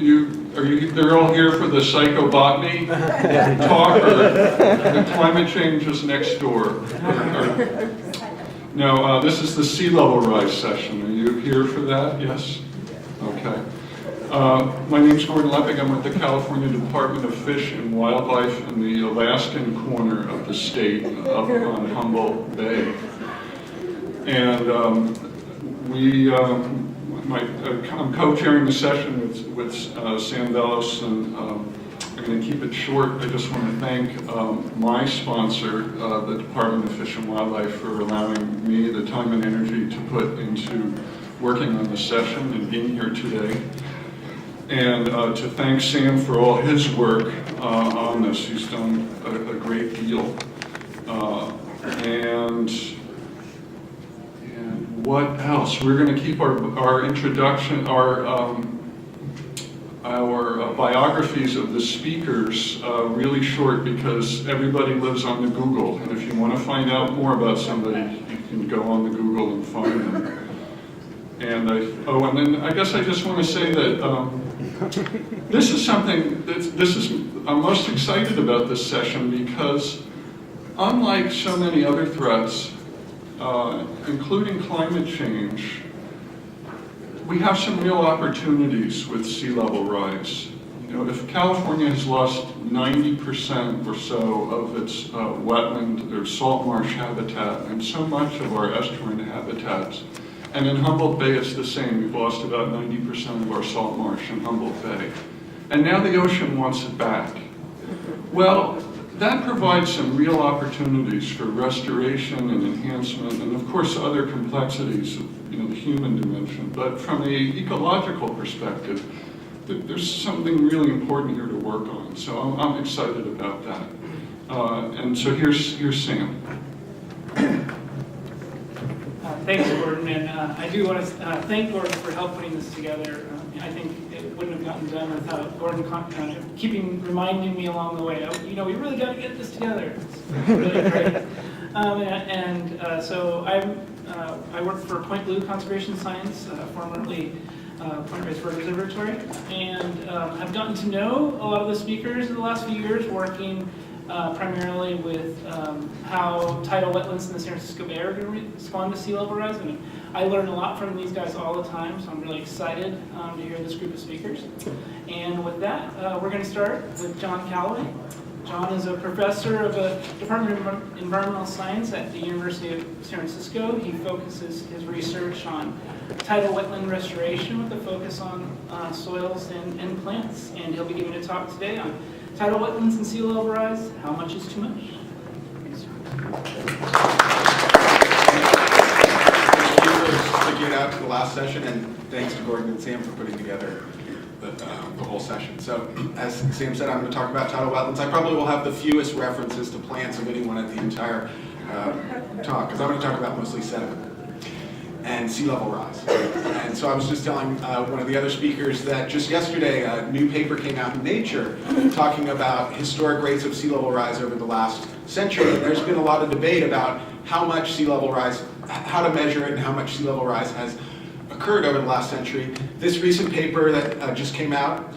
they're all here for the psychobotany talk, or the climate change is next door? No, this is the sea level rise session. Are you here for that? Yes? Okay. My name's Gordon Leppig. I'm with the California Department of Fish and Wildlife in the Alaskan corner of the state, up on Humboldt Bay. And I'm co-chairing the session with Sam Velos, and I'm going to keep it short. I just want to thank my sponsor, the Department of Fish and Wildlife, for allowing me the time and energy to put into working on the session and being here today. And to thank Sam for all his work on this. He's done a great deal. And what else? We're going to keep our introduction, our biographies of the speakers really short, because everybody lives on the Google, and if you want to find out more about somebody, you can go on the Google and find them. And then I guess I just want to say that this is something I'm most excited about this session, because unlike so many other threats, including climate change, we have some real opportunities with sea level rise. You know, if California has lost 90% or so of its wetland or salt marsh habitat and so much of our estuarine habitats, and in Humboldt Bay it's the same. We've lost about 90% of our salt marsh in Humboldt Bay. And now the ocean wants it back. Well, that provides some real opportunities for restoration and enhancement, and of course other complexities of the human dimension. But from the ecological perspective, there's something really important here to work on. So I'm excited about that. And so here's Sam. Thanks, Gordon, and I do want to thank Gordon for helping putting this together. I think it wouldn't have gotten done without Gordon reminding me along the way. We really got to get this together. It's really great. So I work for Point Blue Conservation Science, formerly Point Reyes Observatory, and I've gotten to know a lot of the speakers in the last few years, working primarily with how tidal wetlands in the San Francisco Bay are going to respond to sea level rise. And I learn a lot from these guys all the time, so I'm really excited to hear this group of speakers. And with that, we're going to start with John Callaway. John is a professor of the Department of Environmental Science at the University of San Francisco. He focuses his research on tidal wetland restoration with a focus on soils and plants. And he'll be giving a talk today on tidal wetlands and sea level rise. How much is too much? Thanks, John. Thank you for sticking it out to the last session, and thanks to Gordon and Sam for putting together the whole session. So, as Sam said, I'm going to talk about tidal wetlands. I probably will have the fewest references to plants of anyone at the entire talk, because I'm going to talk about mostly sediment and sea level rise. And so I was just telling one of the other speakers that just yesterday a new paper came out in Nature talking about historic rates of sea level rise over the last century. And there's been a lot of debate about how much sea level rise, how to measure it, and how much sea level rise has occurred over the last century. This recent paper that just came out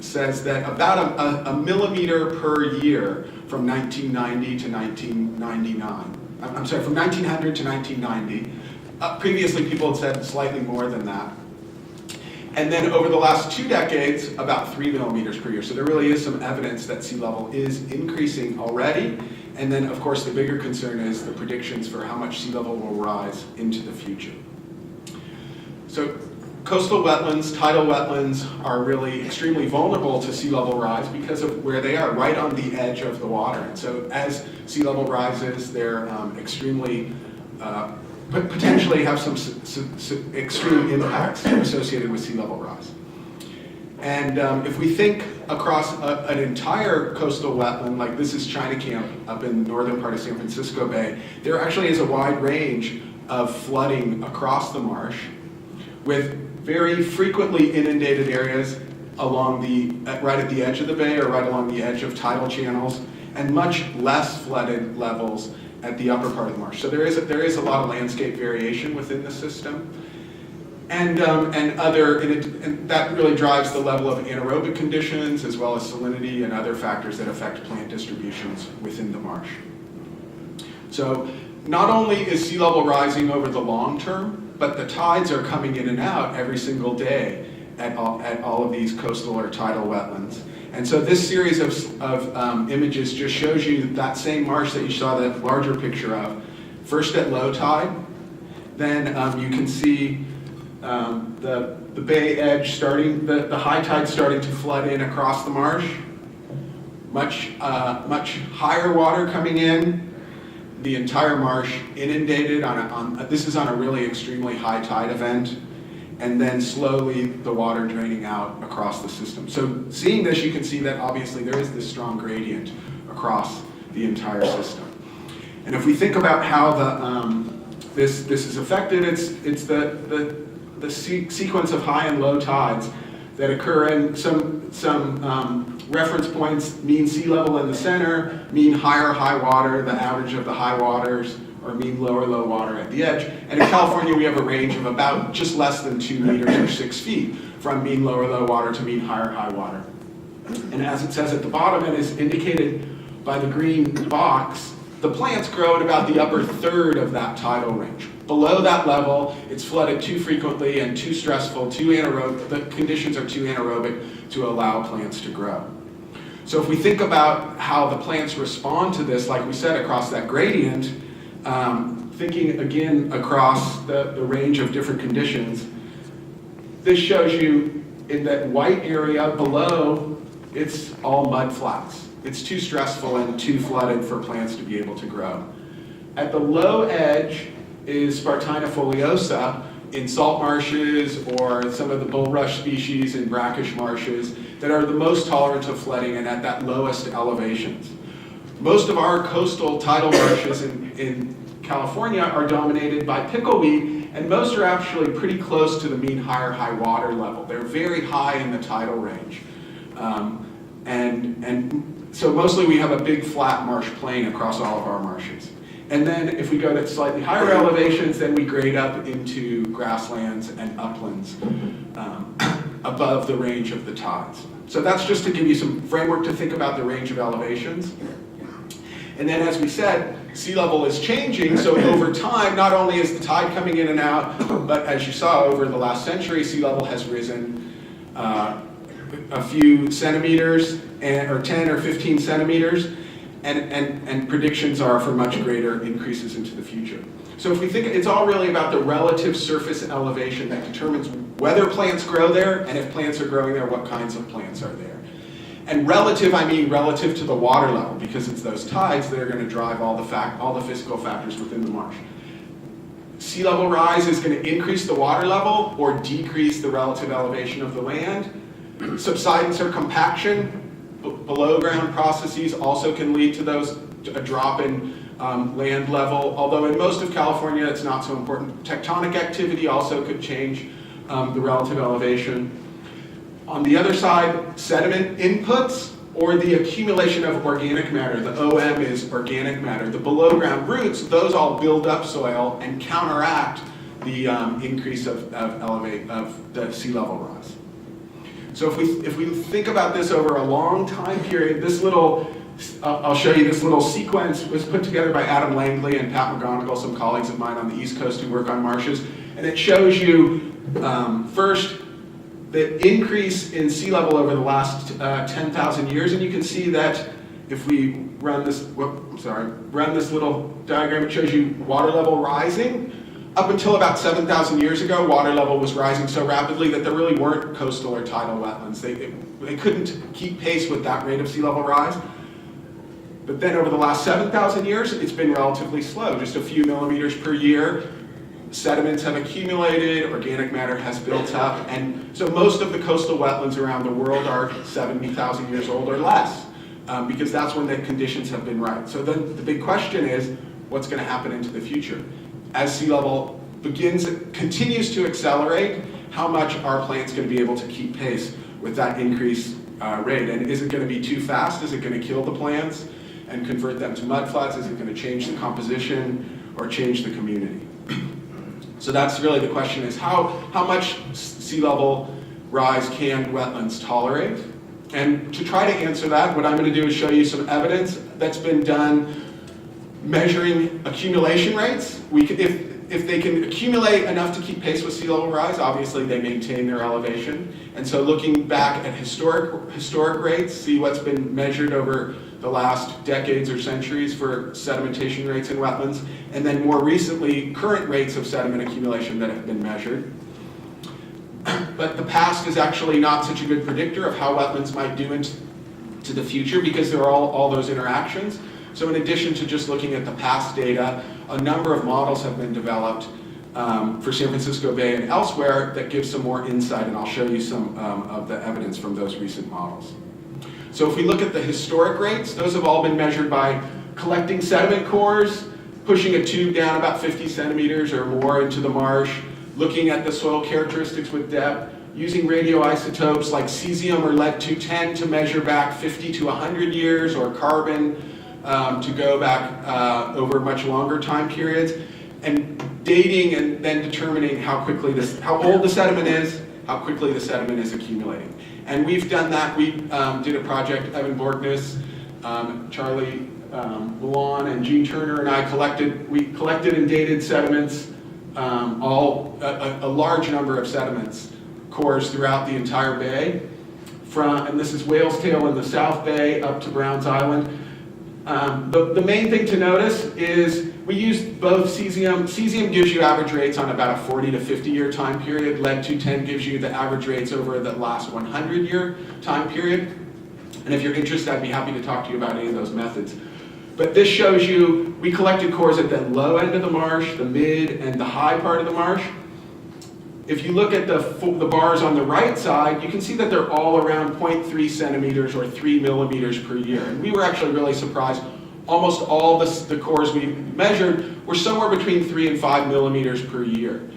says that about a millimeter per year from 1990 to 1999. I'm sorry, from 1900 to 1990. Previously, people had said slightly more than that. And then over the last 2 decades, about 3 millimeters per year. So there really is some evidence that sea level is increasing already. And then, of course, the bigger concern is the predictions for how much sea level will rise into the future. So coastal wetlands, tidal wetlands are really extremely vulnerable to sea level rise because of where they are, right on the edge of the water. And so as sea level rises, they're extremely potentially have some extreme impacts associated with sea level rise. And if we think across an entire coastal wetland, like this is China Camp up in the northern part of San Francisco Bay, there actually is a wide range of flooding across the marsh, with very frequently inundated areas along right at the edge of the bay or right along the edge of tidal channels, and much less flooded levels at the upper part of the marsh. So there is a lot of landscape variation within the system. And that really drives the level of anaerobic conditions as well as salinity and other factors that affect plant distributions within the marsh. So not only is sea level rising over the long term, but the tides are coming in and out every single day at all of these coastal or tidal wetlands. And so this series of images just shows you that same marsh that you saw that larger picture of. First at low tide, then you can see the bay edge starting, the high tide starting to flood in across the marsh. Much higher water coming in, the entire marsh inundated this is on a really extremely high tide event, and then slowly the water draining out across the system. So seeing this, you can see that obviously there is this strong gradient across the entire system. And if we think about how this is affected, it's the sequence of high and low tides that occur in some reference points, mean sea level in the center, mean higher high water, the average of the high waters, or mean lower low water at the edge. And in California, we have a range of about just less than 2 meters or 6 feet from mean lower low water to mean higher high water. And as it says at the bottom, and is indicated by the green box, the plants grow at about the upper third of that tidal range. Below that level, it's flooded too frequently and too stressful, too anaerobic, the conditions are too anaerobic to allow plants to grow. So if we think about how the plants respond to this, like we said, across that gradient, thinking again across the range of different conditions, this shows you in that white area below, it's all mud flats. It's too stressful and too flooded for plants to be able to grow. At the low edge is Spartina foliosa in salt marshes or some of the bulrush species in brackish marshes that are the most tolerant of flooding and at that lowest elevations. Most of our coastal tidal marshes in California are dominated by pickleweed, and most are actually pretty close to the mean higher high water level. They're very high in the tidal range. So mostly we have a big flat marsh plain across all of our marshes. And then if we go to slightly higher elevations, then we grade up into grasslands and uplands above the range of the tides. So that's just to give you some framework to think about the range of elevations. And then as we said, sea level is changing, so over time, not only is the tide coming in and out, but as you saw over the last century, sea level has risen a few centimeters, or 10 or 15 centimeters, and predictions are for much greater increases into the future. So if we think, it's all really about the relative surface elevation that determines whether plants grow there, and if plants are growing there, what kinds of plants are there. And relative, I mean relative to the water level, because it's those tides that are going to drive all the physical factors within the marsh. Sea level rise is going to increase the water level or decrease the relative elevation of the land. Subsidence or compaction, below ground processes also can lead to a drop in land level, although in most of California it's not so important. Tectonic activity also could change the relative elevation. On the other side, sediment inputs or the accumulation of organic matter. The OM is organic matter. The below ground roots, those all build up soil and counteract the increase of the sea level rise. So if we think about this over a long time period, this little, I'll show you this little sequence was put together by Adam Langley and Pat McGonigal, some colleagues of mine on the East Coast who work on marshes. And it shows you first the increase in sea level over the last 10,000 years. And you can see that if we run this, run this little diagram, it shows you water level rising. Up until about 7,000 years ago, water level was rising so rapidly that there really weren't coastal or tidal wetlands. They couldn't keep pace with that rate of sea level rise. But then over the last 7,000 years, it's been relatively slow, just a few millimeters per year. Sediments have accumulated, organic matter has built up, and so most of the coastal wetlands around the world are 70,000 years old or less, because that's when the conditions have been right. So then the big question is, what's going to happen into the future? As sea level continues to accelerate, how much are plants going to be able to keep pace with that increased rate? And is it going to be too fast? Is it going to kill the plants and convert them to mudflats? Is it going to change the composition or change the community? So that's really the question, is how much sea level rise can wetlands tolerate? And to try to answer that, what I'm going to do is show you some evidence that's been done measuring accumulation rates. If they can accumulate enough to keep pace with sea level rise, obviously they maintain their elevation. And so looking back at historic rates, see what's been measured over the last decades or centuries for sedimentation rates in wetlands, and then more recently, current rates of sediment accumulation that have been measured. But the past is actually not such a good predictor of how wetlands might do into the future, because there are all those interactions. So in addition to just looking at the past data, a number of models have been developed for San Francisco Bay and elsewhere that give some more insight, and I'll show you some of the evidence from those recent models. So if we look at the historic rates, those have all been measured by collecting sediment cores, pushing a tube down about 50 centimeters or more into the marsh, looking at the soil characteristics with depth, using radioisotopes like cesium or lead-210 to measure back 50 to 100 years, or carbon to go back over much longer time periods, and dating and then determining how old the sediment is, how quickly the sediment is accumulating. And we've done that. We did a project, Evan Borgness, Charlie Milan, and Gene Turner and I collected and dated sediments, a large number of sediments cores throughout the entire bay, and this is Whale's Tail in the South Bay up to Browns Island. The main thing to notice is we used both cesium. Cesium gives you average rates on about a 40 to 50 year time period. Lead-210 gives you the average rates over the last 100 year time period. And if you're interested, I'd be happy to talk to you about any of those methods. But this shows you, we collected cores at the low end of the marsh, the mid, and the high part of the marsh. If you look at the bars on the right side, you can see that they're all around 0.3 centimeters or 3 millimeters per year. And we were actually really surprised. Almost all the cores we measured were somewhere between 3 and 5 millimeters per year.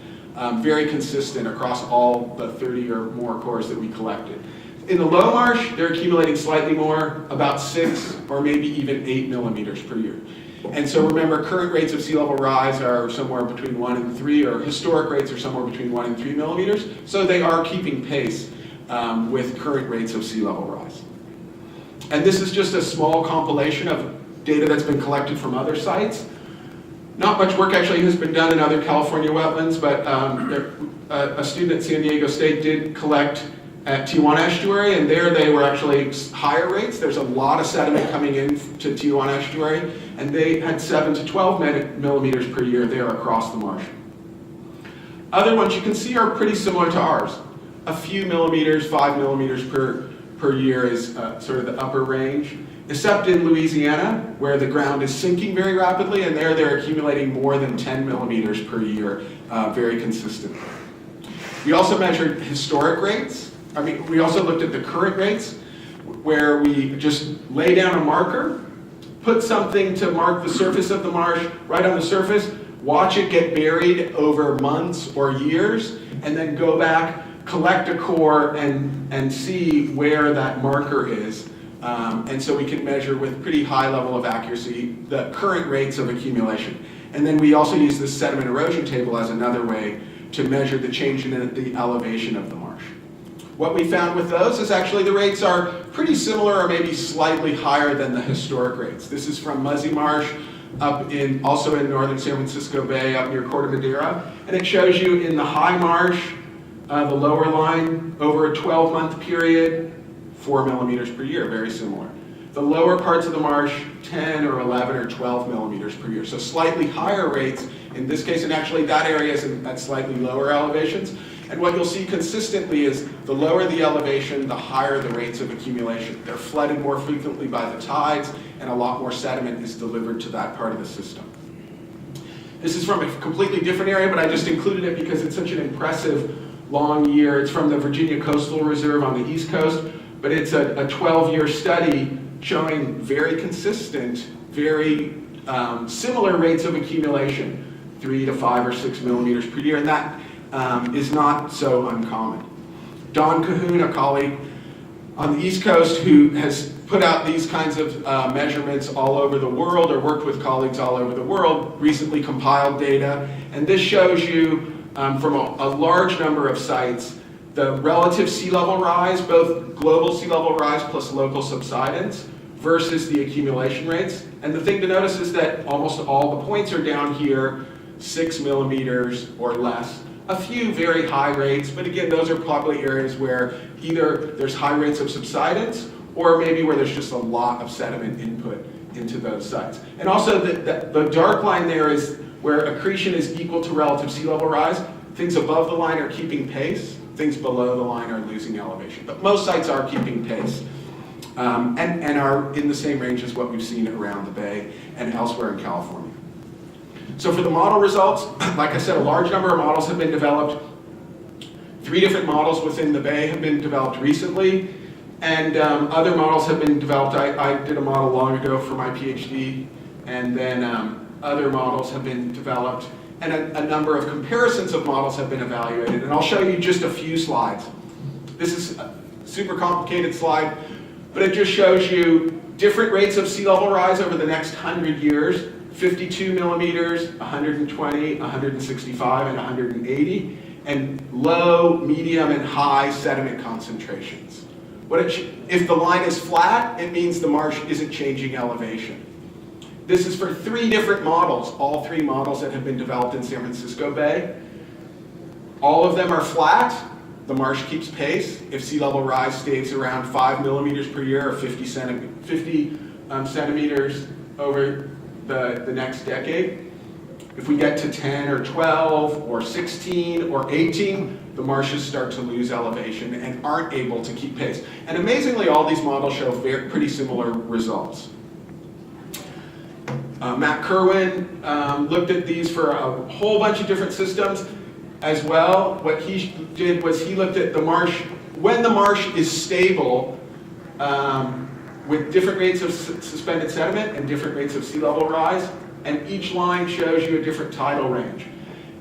Very consistent across all the 30 or more cores that we collected. In the low marsh, they're accumulating slightly more, about 6 or maybe even 8 millimeters per year. And so remember, current rates of sea level rise are somewhere between 1 and 3, or historic rates are somewhere between 1 and 3 millimeters. So they are keeping pace with current rates of sea level rise. And this is just a small compilation of data that's been collected from other sites. Not much work actually has been done in other California wetlands, but a student at San Diego State did collect at Tijuana Estuary, and there they were actually higher rates. There's a lot of sediment coming in to Tijuana Estuary, and they had 7 to 12 millimeters per year there across the marsh. Other ones you can see are pretty similar to ours. A few millimeters, 5 millimeters per year is sort of the upper range, except in Louisiana, where the ground is sinking very rapidly, and there they're accumulating more than 10 millimeters per year, very consistently. We also measured historic rates. We also looked at the current rates, where we just lay down a marker, put something to mark the surface of the marsh right on the surface, watch it get buried over months or years, and then go back, collect a core, and see where that marker is. And so we can measure with pretty high level of accuracy the current rates of accumulation. And then we also use this sediment erosion table as another way to measure the change in the elevation of the marsh. What we found with those is actually the rates are pretty similar, or maybe slightly higher than the historic rates. This is from Muzzy Marsh, also in northern San Francisco Bay, up near Corte Madera. And it shows you in the high marsh, the lower line, over a 12-month period, 4 millimeters per year, very similar. The lower parts of the marsh, 10 or 11 or 12 millimeters per year. So slightly higher rates in this case, and actually that area is at slightly lower elevations. And what you'll see consistently is the lower the elevation, the higher the rates of accumulation. They're flooded more frequently by the tides, and a lot more sediment is delivered to that part of the system. This is from a completely different area, but I just included it because it's such an impressive long year. It's from the Virginia Coastal Reserve on the East Coast, but it's a 12-year study showing very consistent, very similar rates of accumulation, 3 to 5 or 6 millimeters per year, and that is not so uncommon. Don Cahoon, a colleague on the East Coast who has put out these kinds of measurements all over the world, or worked with colleagues all over the world, recently compiled data, and this shows you from a large number of sites the relative sea level rise, both global sea level rise plus local subsidence, versus the accumulation rates. And the thing to notice is that almost all the points are down here, 6 millimeters or less. A few very high rates, but again, those are probably areas where either there's high rates of subsidence or maybe where there's just a lot of sediment input into those sites. And also the dark line there is where accretion is equal to relative sea level rise. Things above the line are keeping pace, things below the line are losing elevation. But most sites are keeping pace and are in the same range as what we've seen around the bay and elsewhere in California. So for the model results, like I said, a large number of models have been developed. 3 different models within the bay have been developed recently, and other models have been developed. I did a model long ago for my PhD, and then other models have been developed, and a number of comparisons of models have been evaluated. And I'll show you just a few slides. This is a super complicated slide, but it just shows you different rates of sea level rise over the next 100 years. 52 millimeters, 120, 165, and 180, and low, medium, and high sediment concentrations. If the line is flat, it means the marsh isn't changing elevation. This is for 3 different models, all 3 models that have been developed in San Francisco Bay. All of them are flat. The marsh keeps pace. If sea level rise stays around 5 millimeters per year or 50 centimeters over the next decade. If we get to 10 or 12 or 16 or 18, the marshes start to lose elevation and aren't able to keep pace. And amazingly, all these models show pretty similar results. Matt Kerwin looked at these for a whole bunch of different systems as well. What he did was he looked at the marsh, when the marsh is stable, with different rates of suspended sediment and different rates of sea level rise, and each line shows you a different tidal range.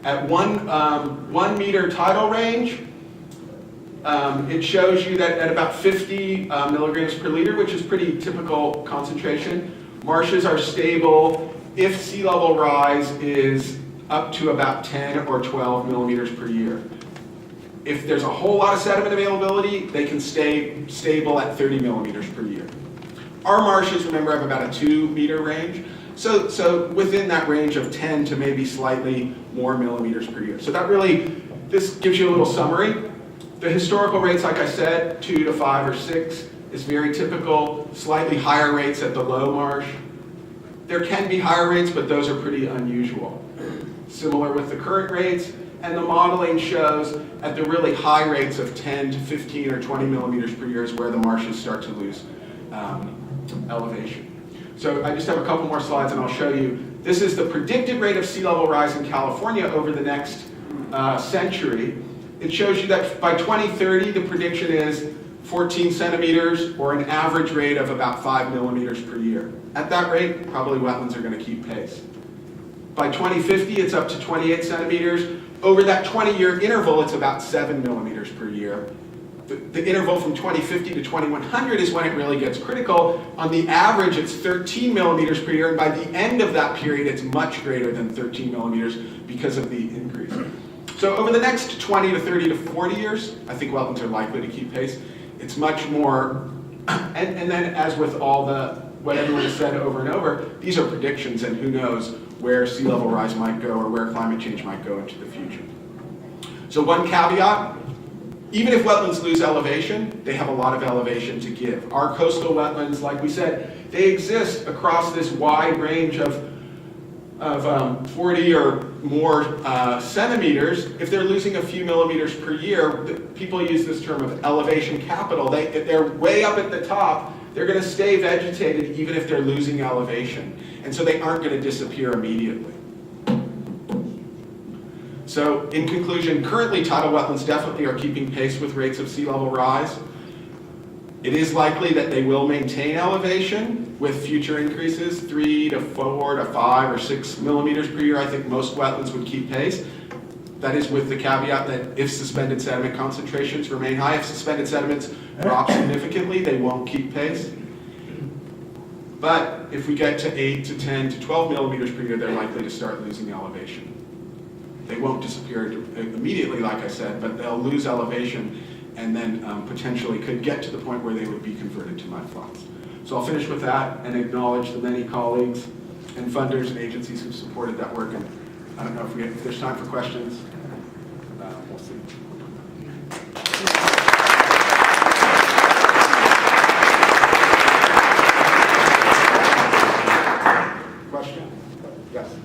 At 1 meter tidal range, it shows you that at about 50 milligrams per liter, which is pretty typical concentration, marshes are stable if sea level rise is up to about 10 or 12 millimeters per year. If there's a whole lot of sediment availability, they can stay stable at 30 millimeters per year. Our marshes, remember, have about a 2 meter range. So within that range of 10 to maybe slightly more millimeters per year. So this gives you a little summary. The historical rates, like I said, 2 to 5 or 6 is very typical. Slightly higher rates at the low marsh. There can be higher rates, but those are pretty unusual. Similar with the current rates, and the modeling shows at the really high rates of 10 to 15 or 20 millimeters per year is where the marshes start to lose elevation. So I just have a couple more slides and I'll show you. This is the predicted rate of sea level rise in California over the next century. It shows you that by 2030, the prediction is 14 centimeters or an average rate of about 5 millimeters per year. At that rate, probably wetlands are going to keep pace. By 2050, it's up to 28 centimeters. Over that 20-year interval, it's about 7 millimeters per year. The interval from 2050 to 2100 is when it really gets critical. On the average, it's 13 millimeters per year, and by the end of that period, it's much greater than 13 millimeters because of the increase. So over the next 20 to 30 to 40 years, I think wetlands are likely to keep pace. It's much more, and then as with all what everyone has said over and over, these are predictions, and who knows where sea level rise might go or where climate change might go into the future. So one caveat, even if wetlands lose elevation, they have a lot of elevation to give. Our coastal wetlands, like we said, they exist across this wide range of 40 or more centimeters. If they're losing a few millimeters per year, people use this term of elevation capital. If they're way up at the top, they're going to stay vegetated even if they're losing elevation. And so they aren't going to disappear immediately. So in conclusion, currently tidal wetlands definitely are keeping pace with rates of sea level rise. It is likely that they will maintain elevation with future increases, 3 to 4 to 5 or 6 millimeters per year. I think most wetlands would keep pace. That is with the caveat that if suspended sediment concentrations remain high, if suspended sediments drop significantly, they won't keep pace. But if we get to 8 to 10 to 12 millimeters per year, they're likely to start losing elevation. They won't disappear immediately, like I said, but they'll lose elevation and then potentially could get to the point where they would be converted to mudflats. So I'll finish with that and acknowledge the many colleagues and funders and agencies who've supported that work. And I don't know if there's time for questions. We'll see. Question? Yes.